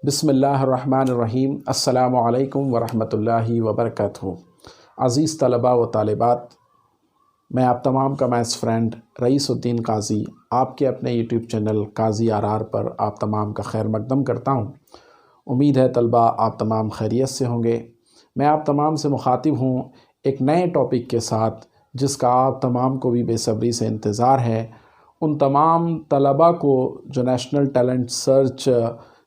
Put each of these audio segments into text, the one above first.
बिस्मिल्लाहिर्रहमानिर्रहीम। अस्सलामु अलैकुम वरहमतुल्लाहि वबरकातुहू। अज़ीज़ तलबा व तालिबात, मैं आप तमाम का मैथ्स फ्रेंड रईसुद्दीन काजी आपके अपने यूट्यूब चैनल काजी आर पर आप तमाम का खैर मकदम करता हूँ। उम्मीद है तलबा आप तमाम खैरियत से होंगे। मैं आप तमाम से मुखातिब हूँ एक नए टॉपिक के साथ जिसका आप तमाम को भी बेसब्री से इंतज़ार है। उन तमाम तलबा को जो national talent search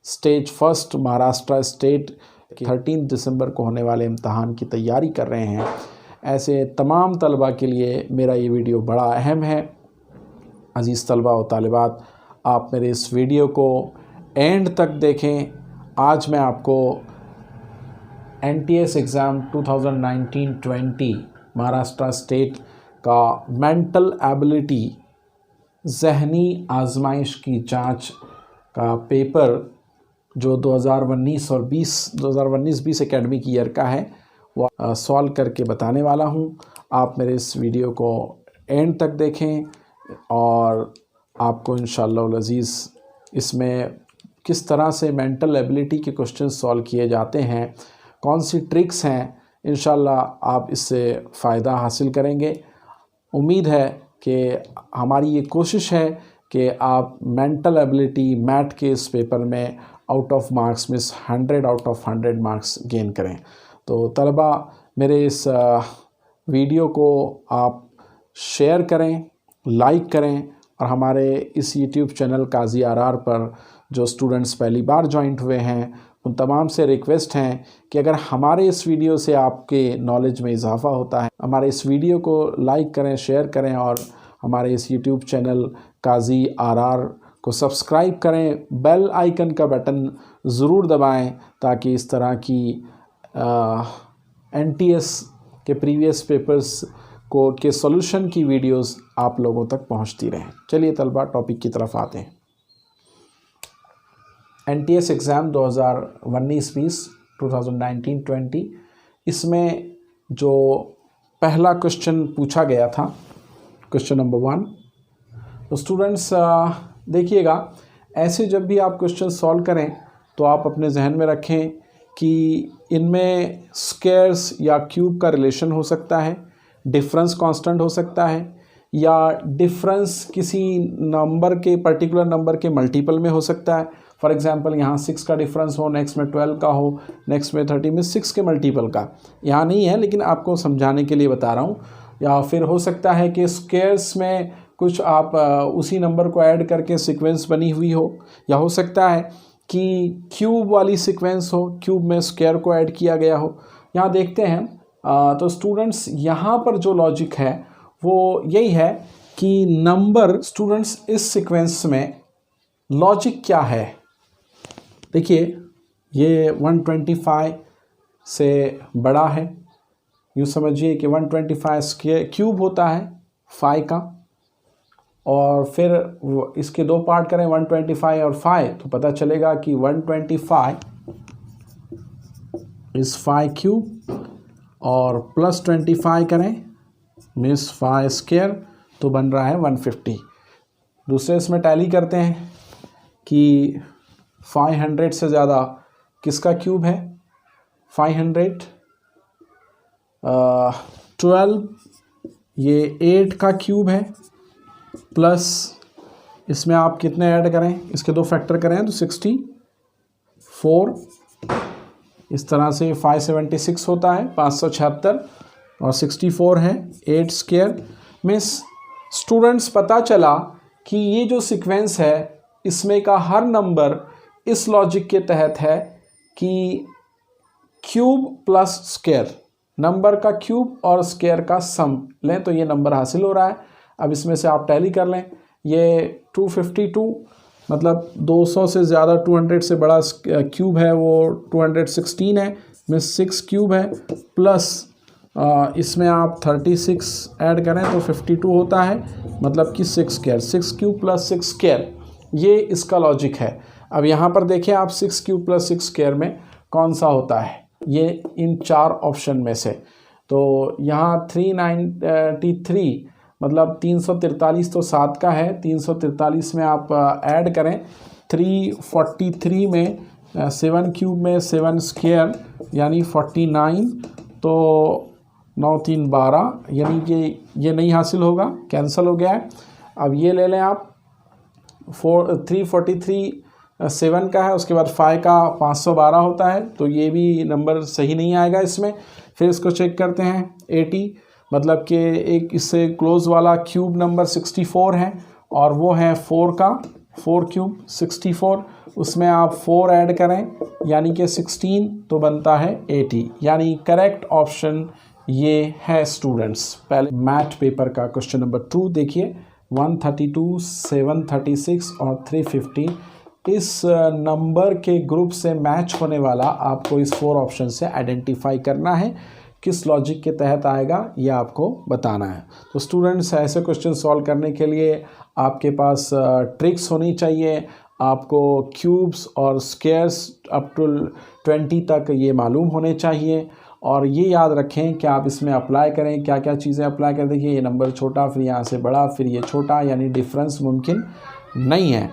stage first Maharashtra state 13 दिसंबर को होने वाले इम्तहान की तैयारी कर रहे हैं, ऐसे तमाम तलबा के लिए मेरा ये वीडियो बड़ा अहम है। अज़ीज़ तलबा व तालिबात, आप मेरे इस वीडियो को एंड तक देखें। आज मैं आपको NTS एग्ज़ाम 2019-20 महाराष्ट्र स्टेट का मेंटल एबिलिटी ज़हनी आजमाइश की जांच का पेपर जो 2019 और 2019-20 एकेडमिक ईयर का है वो सॉल्व करके बताने वाला हूं। आप मेरे इस वीडियो को एंड तक देखें और आपको इंशाअल्लाह अज़ीज़ इसमें किस तरह से मेंटल एबिलिटी के क्वेश्चन सॉल्व किए जाते हैं, कौन सी ट्रिक्स हैं, इंशाअल्लाह आप इससे फ़ायदा हासिल करेंगे। उम्मीद है कि हमारी ये कोशिश है कि आप मेंटल एबिलिटी मैथ के इस पेपर में आउट ऑफ मार्क्स में 100 आउट ऑफ 100 मार्क्स गेन करें। तो तलबा मेरे इस वीडियो को आप शेयर करें, लाइक करें और हमारे इस यूट्यूब चैनल काजी आर पर जो स्टूडेंट्स पहली बार ज्वाइंट हुए हैं उन तमाम से रिक्वेस्ट हैं कि अगर हमारे इस वीडियो से आपके नॉलेज में इजाफ़ा होता है, हमारे इस वीडियो को लाइक करें, शेयर करें और हमारे इस यूट्यूब चैनल काजी आर को सब्सक्राइब करें। बेल आइकन का बटन ज़रूर दबाएं ताकि इस तरह की NTS के प्रीवियस पेपर्स को के सॉल्यूशन की वीडियोस आप लोगों तक पहुंचती रहें। चलिए तलबा टॉपिक की तरफ आते हैं। NTS एग्ज़ाम 2019-20 2019-20 इसमें जो पहला क्वेश्चन पूछा गया था, क्वेश्चन नंबर 1, तो स्टूडेंट्स देखिएगा, ऐसे जब भी आप क्वेश्चन सॉल्व करें तो आप अपने जहन में रखें कि इनमें स्क्वायर्स या क्यूब का रिलेशन हो सकता है, डिफरेंस कांस्टेंट हो सकता है, या डिफरेंस किसी नंबर के पर्टिकुलर नंबर के मल्टीपल में हो सकता है। फॉर एग्जांपल यहाँ 6 का डिफरेंस हो, नेक्स्ट में 12 का हो, नेक्स्ट में 30 में 6 के मल्टीपल का, यहाँ नहीं है लेकिन आपको समझाने के लिए बता रहा हूँ। या फिर हो सकता है कि स्क्वायर्स में कुछ आप उसी नंबर को ऐड करके सीक्वेंस बनी हुई हो, या हो सकता है कि क्यूब वाली सीक्वेंस हो, क्यूब में स्क्वायर को ऐड किया गया हो। यहाँ देखते हैं तो स्टूडेंट्स यहाँ पर जो लॉजिक है वो यही है कि नंबर, स्टूडेंट्स इस सीक्वेंस में लॉजिक क्या है। देखिए ये 125 से बड़ा है, यूँ समझिए कि 125 स्क्वायर क्यूब होता है 5 का, और फिर इसके दो पार्ट करें 125 और 5 तो पता चलेगा कि 125 इस 5 क्यूब और प्लस 25 करें मीन्स 5 स्क्वायर तो बन रहा है 150। दूसरे इसमें टैली करते हैं कि 500 से ज़्यादा किसका क्यूब है, 500 12 ये 8 का क्यूब है, प्लस इसमें आप कितने ऐड करें, इसके दो फैक्टर करें तो 64, इस तरह से 576 होता है 576 और 64 है 8 स्क्वायर। मीन्स स्टूडेंट्स पता चला कि ये जो सीक्वेंस है इसमें का हर नंबर इस लॉजिक के तहत है कि क्यूब प्लस स्क्वायर, नंबर का क्यूब और स्क्वायर का सम लें तो ये नंबर हासिल हो रहा है। अब इसमें से आप टैली कर लें, ये 252 मतलब 200 से ज़्यादा 200 से बड़ा क्यूब है वो 216 है, में 6 क्यूब है, प्लस इसमें आप 36 ऐड करें तो 52 होता है, मतलब कि 6 स्क्वायर, 6 क्यूब प्लस 6 स्क्वायर, ये इसका लॉजिक है। अब यहाँ पर देखें आप 6 क्यूब प्लस 6 स्क्वायर में कौन सा होता है, ये इन 4 ऑप्शन में से। तो यहाँ 393 मतलब 343 तो 7 का है, 343 में आप ऐड करें 343 में 7 क्यूब में 7 स्क्वायर यानी 49, तो 9 3 12, यानी कि ये नहीं हासिल होगा, कैंसिल हो गया है। अब ये ले लें आप 343 7 का है, उसके बाद 5 का 512 होता है, तो ये भी नंबर सही नहीं आएगा इसमें। फिर इसको चेक करते हैं 80, मतलब कि एक इससे क्लोज वाला क्यूब नंबर 64 है, और वो है 4 क्यूब 64, उसमें आप 4 ऐड करें यानी कि 16, तो बनता है 80, यानी करेक्ट ऑप्शन ये है स्टूडेंट्स। पहले मैथ पेपर का क्वेश्चन नंबर 2 देखिए, 132, 736 और 350 इस नंबर के ग्रुप से मैच होने वाला आपको इस 4 ऑप्शन से आइडेंटिफाई करना है, किस लॉजिक के तहत आएगा ये आपको बताना है। तो स्टूडेंट्स, ऐसे क्वेश्चन सॉल्व करने के लिए आपके पास ट्रिक्स होनी चाहिए, आपको क्यूब्स और स्क्वायर्स अप टू 20 तक ये मालूम होने चाहिए, और ये याद रखें कि आप इसमें अप्लाई करें, क्या क्या चीज़ें अप्लाई करें। देखिए ये नंबर छोटा, फिर यहाँ से बड़ा, फिर ये छोटा, यानी डिफरेंस मुमकिन नहीं है।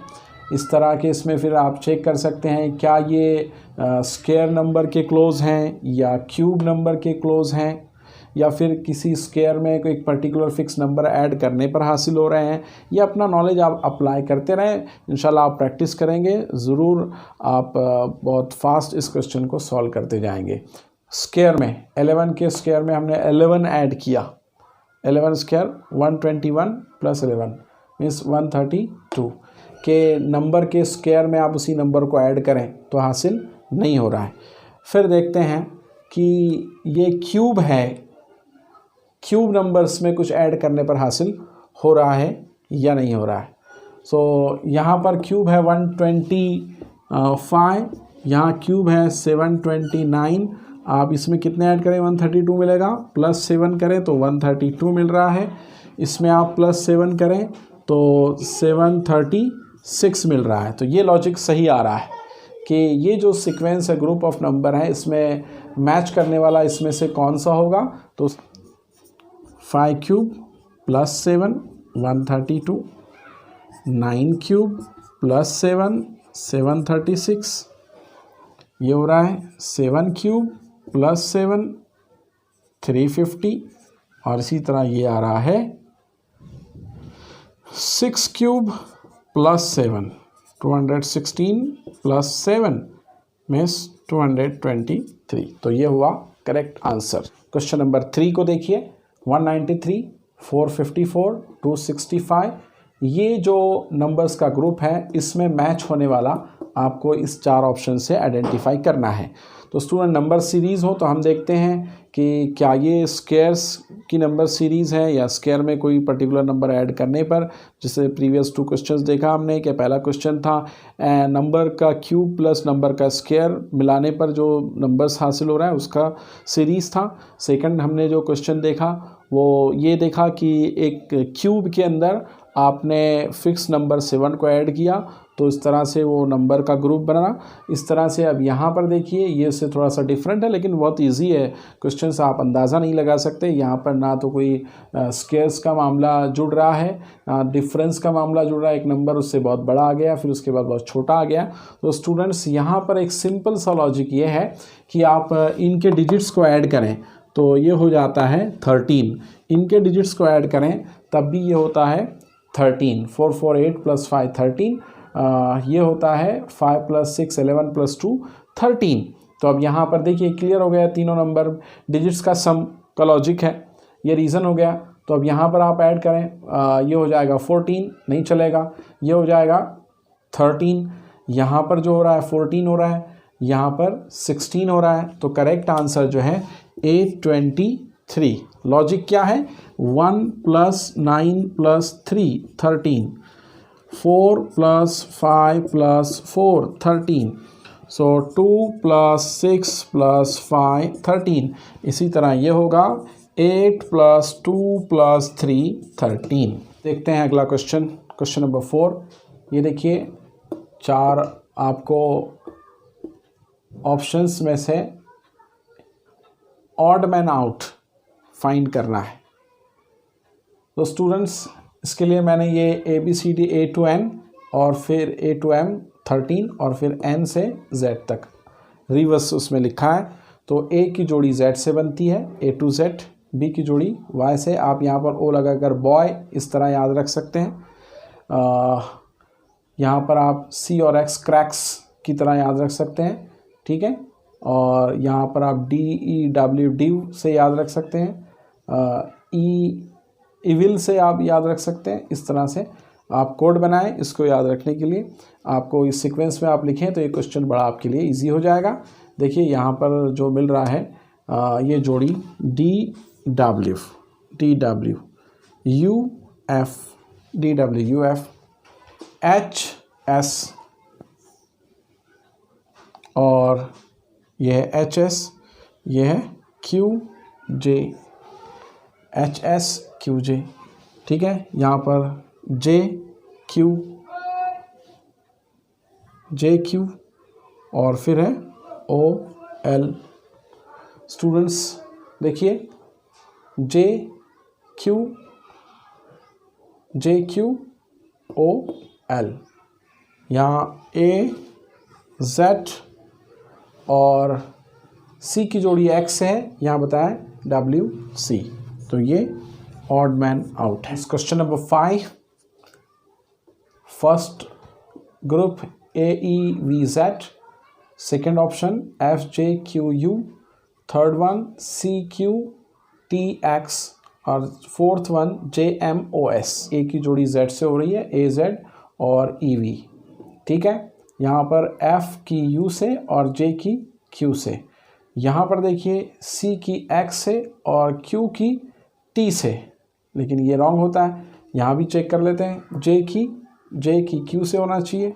इस तरह के इसमें फिर आप चेक कर सकते हैं क्या ये स्क्वायर नंबर के क्लोज हैं या क्यूब नंबर के क्लोज हैं, या फिर किसी स्क्वायर में कोई एक पर्टिकुलर फिक्स नंबर ऐड करने पर हासिल हो रहे हैं। ये अपना नॉलेज आप अप्लाई करते रहें, इंशाल्लाह आप प्रैक्टिस करेंगे ज़रूर, आप बहुत फास्ट इस क्वेश्चन को सॉल्व करते जाएंगे। स्क्वायर में 11 के स्क्वायर में हमने 11 ऐड किया, 11 स्क्वायर 121 प्लस 11 मीन्स 132 के नंबर के स्क्वायर में आप उसी नंबर को ऐड करें तो हासिल नहीं हो रहा है। फिर देखते हैं कि ये क्यूब है, क्यूब नंबर्स में कुछ ऐड करने पर हासिल हो रहा है या नहीं हो रहा है। सो यहाँ पर क्यूब है 125, यहाँ क्यूब है 729, आप इसमें कितने ऐड करें 132 मिलेगा, प्लस 7 करें तो 132 मिल रहा है, इसमें आप प्लस 7 करें तो 736 मिल रहा है। तो ये लॉजिक सही आ रहा है कि ये जो सीक्वेंस है, ग्रुप ऑफ नंबर है, इसमें मैच करने वाला इसमें से कौन सा होगा। तो 5 क्यूब प्लस 7 132, 9 क्यूब प्लस 7 736, ये हो रहा है 7 क्यूब प्लस 7 350, और इसी तरह ये आ रहा है 6 क्यूब प्लस 7 216 प्लस 7 मीन्स 223। तो ये हुआ करेक्ट आंसर। क्वेश्चन नंबर 3 को देखिए, 193, 454, 265, ये जो नंबर्स का ग्रुप है इसमें मैच होने वाला आपको इस 4 ऑप्शन से आइडेंटिफाई करना है। तो स्टूडेंट, नंबर सीरीज़ हो तो हम देखते हैं कि क्या ये स्क्वायर्स की नंबर सीरीज़ है या स्क्वायर में कोई पर्टिकुलर नंबर ऐड करने पर, जैसे प्रीवियस 2 क्वेश्चंस देखा हमने कि पहला क्वेश्चन था नंबर का क्यूब प्लस नंबर का स्क्वायर मिलाने पर जो नंबर्स हासिल हो रहा है उसका सीरीज़ था। सेकंड हमने जो क्वेश्चन देखा वो ये देखा कि एक क्यूब के अंदर आपने फिक्स नंबर 7 को ऐड किया तो इस तरह से वो नंबर का ग्रुप बना। इस तरह से अब यहाँ पर देखिए ये से थोड़ा सा डिफरेंट है लेकिन बहुत इजी है क्वेश्चन, से आप अंदाज़ा नहीं लगा सकते। यहाँ पर ना तो कोई स्क्वायर्स का मामला जुड़ रहा है ना डिफरेंस का मामला जुड़ रहा है, एक नंबर उससे बहुत बड़ा आ गया फिर उसके बाद बहुत छोटा आ गया। तो स्टूडेंट्स, यहाँ पर एक सिंपल सा लॉजिक ये है कि आप इनके डिजिट्स को ऐड करें तो ये हो जाता है 13, इनके डिजिट्स को ऐड करें तब भी ये होता है 13, 4 4 8 प्लस 5 13, ये होता है 5 प्लस 6 11 प्लस 2 13। तो अब यहाँ पर देखिए क्लियर हो गया, तीनों नंबर डिजिट्स का सम का लॉजिक है, ये रीज़न हो गया। तो अब यहाँ पर आप ऐड करें, ये हो जाएगा 14, नहीं चलेगा, ये हो जाएगा 13, यहाँ पर जो हो रहा है 14 हो रहा है, यहाँ पर 16 हो रहा है। तो करेक्ट आंसर जो है 823। लॉजिक क्या है, 1 प्लस 9 प्लस 3 13, 4 प्लस 5 प्लस 4 13, सो 2 प्लस 6 प्लस 5 13। इसी तरह ये होगा 8 प्लस 2 प्लस 3 13। देखते हैं अगला क्वेश्चन, क्वेश्चन नंबर 4। ये देखिए 4 आपको ऑप्शंस में से ऑड मैन आउट फाइंड करना है। तो स्टूडेंट्स, इसके लिए मैंने ये ABCD A to N और फिर A to M 13 और फिर N से Z तक रिवर्स उसमें लिखा है। तो A की जोड़ी Z से बनती है, A to Z, B की जोड़ी Y से। आप यहाँ पर O लगाकर बॉय इस तरह याद रख सकते हैं। यहाँ पर आप C और X क्रैक्स की तरह याद रख सकते हैं, ठीक है। और यहाँ पर आप DEW डिव से याद रख सकते हैं, इविल से आप याद रख सकते हैं। इस तरह से आप कोड बनाएं इसको याद रखने के लिए। आपको इस सीक्वेंस में आप लिखें तो ये क्वेश्चन बड़ा आपके लिए इजी हो जाएगा। देखिए यहाँ पर जो मिल रहा है ये जोड़ी DW UF HS और यह है HS, यह है QJ, HS QJ, ठीक है। यहाँ पर JQ और फिर है OL। स्टूडेंट्स देखिए JQOL, यहाँ AZ और C की जोड़ी X है, यहाँ बताएं WC। तो ये ऑड मैन आउट है। Question number 5, first group AEVZ, second option FJQU, third one CQTX और फोर्थ वन JMOS। A की जोड़ी Z से हो रही है, AZ और EV, ठीक है। यहाँ पर F की U से और J की Q से। यहाँ पर देखिए C की X से और Q की T से, लेकिन ये रॉन्ग होता है। यहाँ भी चेक कर लेते हैं, J की Q से होना चाहिए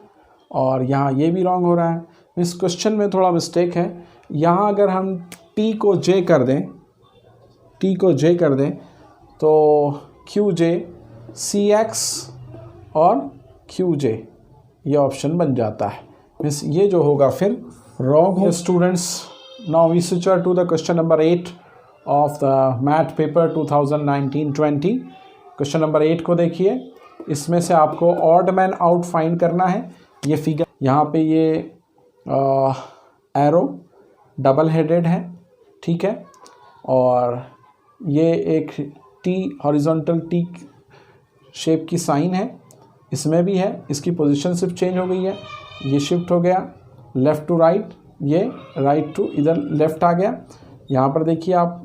और यहाँ ये भी रॉन्ग हो रहा है। इस क्वेश्चन में थोड़ा मिस्टेक है। यहाँ अगर हम T को J कर दें तो QJ CX और QJ ये ऑप्शन बन जाता है। मीन्स ये जो होगा फिर रॉन्ग हो। Students, now we switch to the question number 8 of the math paper 2019-20। Question number 8 को देखिए, इसमें से आपको ऑड मैन आउट फाइंड करना है। ये फिगर यहाँ पे ये एरो डबल हेडेड है, ठीक है, और ये एक टी हॉरिजॉन्टल टी शेप की साइन है, इसमें भी है। इसकी पोजीशन सिर्फ चेंज हो गई है, ये शिफ्ट हो गया लेफ़्ट टू राइट, ये राइट टू इधर लेफ़्ट आ गया। यहाँ पर देखिए आप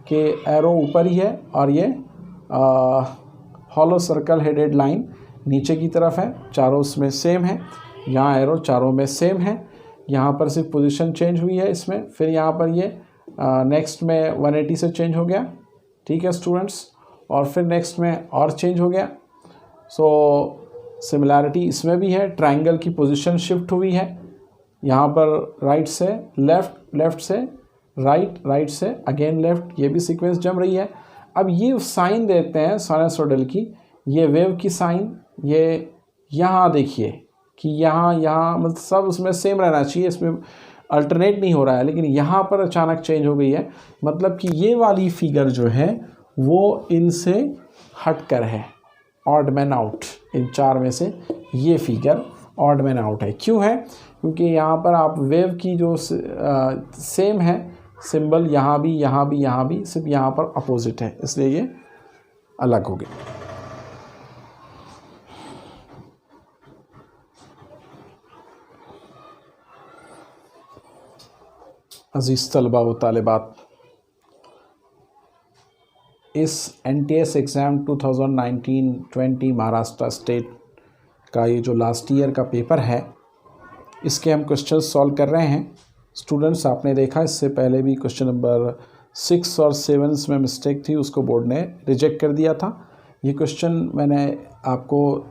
कि एरो ऊपर ही है और ये हॉलो सर्कल हेडेड लाइन नीचे की तरफ है, चारों उसमें सेम है। यहाँ एरो चारों में सेम है, यहाँ पर सिर्फ पोजीशन चेंज हुई है इसमें। फिर यहाँ पर ये नेक्स्ट में 180 से चेंज हो गया, ठीक है स्टूडेंट्स, और फिर नेक्स्ट में और चेंज हो गया। सो सिमिलैरिटी इसमें भी है, ट्रायंगल की पोजीशन शिफ्ट हुई है। यहाँ पर राइट से लेफ़्ट, लेफ़्ट से राइट, राइट से अगेन लेफ़्ट, ये भी सीक्वेंस जम रही है। अब ये साइन देते हैं साइनसॉइडल की, ये वेव की साइन, ये यहाँ देखिए कि यहाँ मतलब सब उसमें सेम रहना चाहिए, इसमें अल्टरनेट नहीं हो रहा है, लेकिन यहाँ पर अचानक चेंज हो गई है। मतलब कि ये वाली फिगर जो है वो इनसे हटकर है, ऑड मैन आउट। इन चार में से ये फिगर ऑड मैन आउट है। क्यों है? क्योंकि यहाँ पर आप वेव की जो सेम है सिंबल, यहाँ भी, यहाँ भी, यहाँ भी, सिर्फ यहाँ पर अपोजिट है, इसलिए ये अलग हो गया। अजीज़ तलबा व तालिबात, इस NTS एग्ज़ाम 2019-20 महाराष्ट्र स्टेट का ये जो लास्ट ईयर का पेपर है, इसके हम क्वेश्चन सॉल्व कर रहे हैं। स्टूडेंट्स, आपने देखा इससे पहले भी क्वेश्चन नंबर 6 और 7 में मिस्टेक थी, उसको बोर्ड ने रिजेक्ट कर दिया था। ये क्वेश्चन मैंने आपको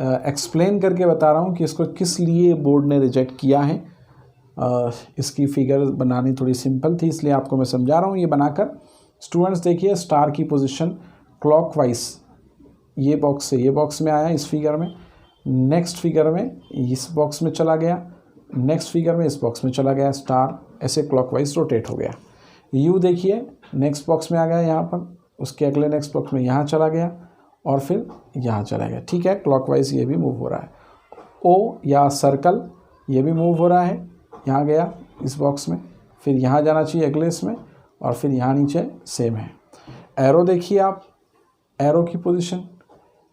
एक्सप्लेन करके बता रहा हूँ कि इसको किस लिए बोर्ड ने रिजेक्ट किया है। इसकी फिगर बनानी थोड़ी सिंपल थी, इसलिए आपको मैं समझा रहा हूँ ये बनाकर। स्टूडेंट्स देखिए, स्टार की पोजीशन क्लॉकवाइज ये बॉक्स से ये बॉक्स में आया इस फिगर में, नेक्स्ट फिगर में इस बॉक्स में चला गया, नेक्स्ट फिगर में इस बॉक्स में चला गया, स्टार ऐसे क्लॉकवाइज रोटेट हो गया। यू देखिए नेक्स्ट बॉक्स में आ गया यहाँ पर, उसके अगले नेक्स्ट बॉक्स में यहाँ चला गया और फिर यहाँ चला गया, ठीक है, क्लॉकवाइज ये भी मूव हो रहा है। ओ या सर्कल, ये भी मूव हो रहा है, यहाँ गया इस बॉक्स में, फिर यहाँ जाना चाहिए अगले इसमें, और फिर यहाँ नीचे सेम है। एरो देखिए आप, एरो की पोजीशन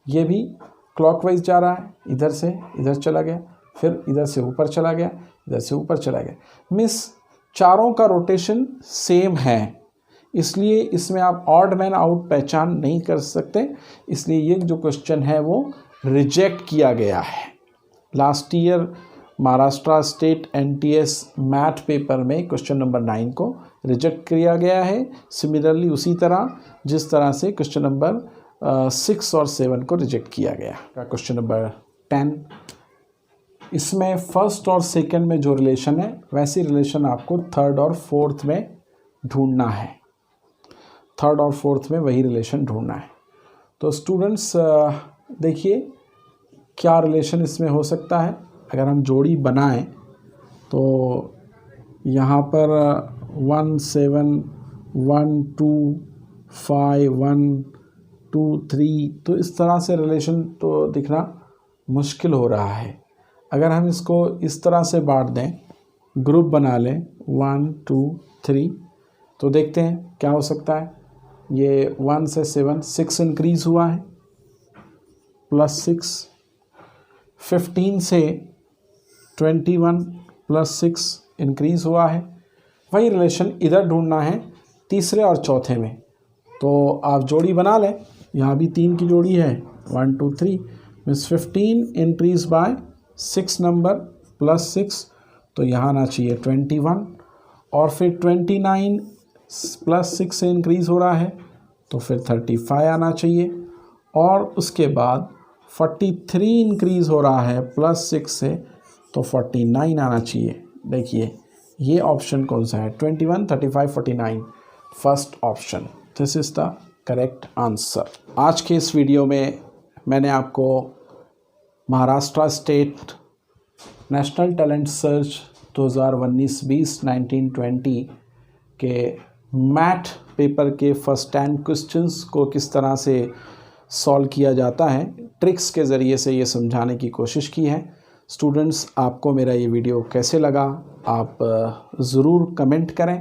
ये भी क्लॉकवाइज जा रहा है, इधर से इधर चला गया, फिर इधर से ऊपर चला गया, इधर से ऊपर चला गया, मीन्स चारों का रोटेशन सेम है, इसलिए इसमें आप ऑड मैन आउट पहचान नहीं कर सकते, इसलिए ये जो क्वेश्चन है वो रिजेक्ट किया गया है। Last year Maharashtra state NTS math paper में क्वेश्चन नंबर 9 को रिजेक्ट किया गया है, सिमिलरली उसी तरह जिस तरह से क्वेश्चन नंबर 6 और 7 को रिजेक्ट किया गया। क्वेश्चन नंबर 10, इसमें फर्स्ट और सेकंड में जो रिलेशन है वैसी रिलेशन आपको थर्ड और फोर्थ में ढूंढना है, थर्ड और फोर्थ में वही रिलेशन ढूंढना है। तो स्टूडेंट्स देखिए क्या रिलेशन इसमें हो सकता है। अगर हम जोड़ी बनाएं तो यहाँ पर 1 7 1 2 5 1 2 3, तो इस तरह से रिलेशन तो दिखना मुश्किल हो रहा है। अगर हम इसको इस तरह से बांट दें, ग्रुप बना लें 1 2 3, तो देखते हैं क्या हो सकता है। ये 1 से 7 6 इंक्रीज़ हुआ है, +6, 15 से 21 +6 इंक्रीज़ हुआ है। वही रिलेशन इधर ढूंढना है तीसरे और चौथे में, तो आप जोड़ी बना लें। यहाँ भी 3 की जोड़ी है, 1 2 3, मीन्स 15 इंक्रीज बाय 6 नंबर +6, तो यहाँ आना चाहिए 21, और फिर 29 +6 से इंक्रीज़ हो रहा है तो फिर 35 आना चाहिए, और उसके बाद 43 इंक्रीज़ हो रहा है +6 से तो 49 आना चाहिए। देखिए ये ऑप्शन कौन सा है, 21 35 49, first option, this is the correct answer. आज के इस वीडियो में मैंने आपको Maharashtra state national talent search 2019-20 19-20 के मैथ पेपर के फर्स्ट 10 क्वेश्चंस को किस तरह से सॉल्व किया जाता है, ट्रिक्स के ज़रिए से ये समझाने की कोशिश की है। स्टूडेंट्स, आपको मेरा ये वीडियो कैसे लगा आप ज़रूर कमेंट करें।